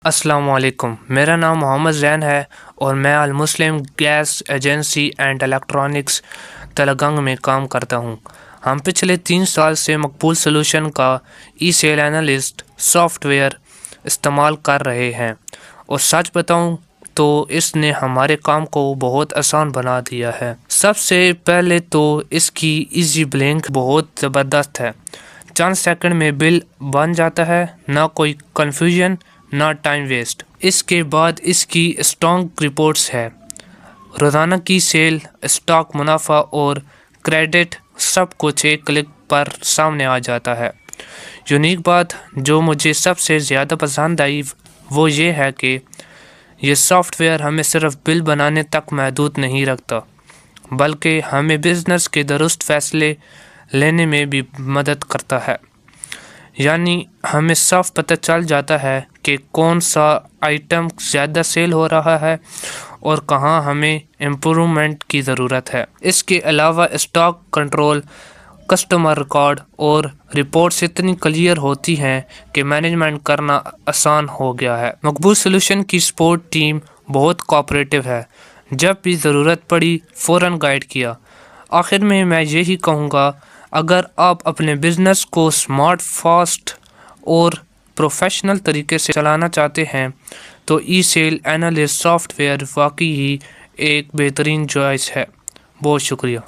السلام علیکم، میرا نام محمد زین ہے اور میں المسلم gas agency and electronics Talagang میں کام کرتا ہوں۔ ہم پچھلے 3 سال سے مقبول سلوشن کا ای سیل اینالسٹ سافٹ ویئر استعمال کر رہے ہیں اور سچ بتاؤں تو اس نے ہمارے کام کو بہت آسان بنا دیا ہے۔ سب سے پہلے تو اس کی ایزی بلنک بہت زبردست ہے، چند سیکنڈ میں بل بن جاتا ہے، نہ کوئی کنفیوژن نہ ٹائم ویسٹ۔ اس کے بعد اس کی اسٹرانگ رپورٹس ہے، روزانہ کی سیل، اسٹاک، منافع اور کریڈٹ سب کچھ ایک کلک پر سامنے آ جاتا ہے۔ یونیک بات جو مجھے سب سے زیادہ پسند آئی وہ یہ ہے کہ یہ سافٹ ویئر ہمیں صرف بل بنانے تک محدود نہیں رکھتا، بلکہ ہمیں بزنس کے درست فیصلے لینے میں بھی مدد کرتا ہے۔ یعنی ہمیں صاف پتہ چل جاتا ہے کہ کون سا آئٹم زیادہ سیل ہو رہا ہے اور کہاں ہمیں امپرومنٹ کی ضرورت ہے۔ اس کے علاوہ اسٹاک کنٹرول، کسٹمر ریکارڈ اور رپورٹس اتنی کلیئر ہوتی ہیں کہ مینجمنٹ کرنا آسان ہو گیا ہے۔ مقبول سلوشن کی سپورٹ ٹیم بہت کوآپریٹو ہے، جب بھی ضرورت پڑی فوراً گائیڈ کیا۔ آخر میں یہی کہوں گا، اگر آپ اپنے بزنس کو سمارٹ، فاسٹ اور پروفیشنل طریقے سے چلانا چاہتے ہیں تو ای سیل اینالسٹ سافٹ ویئر واقعی ایک بہترین چوائس ہے۔ بہت شکریہ۔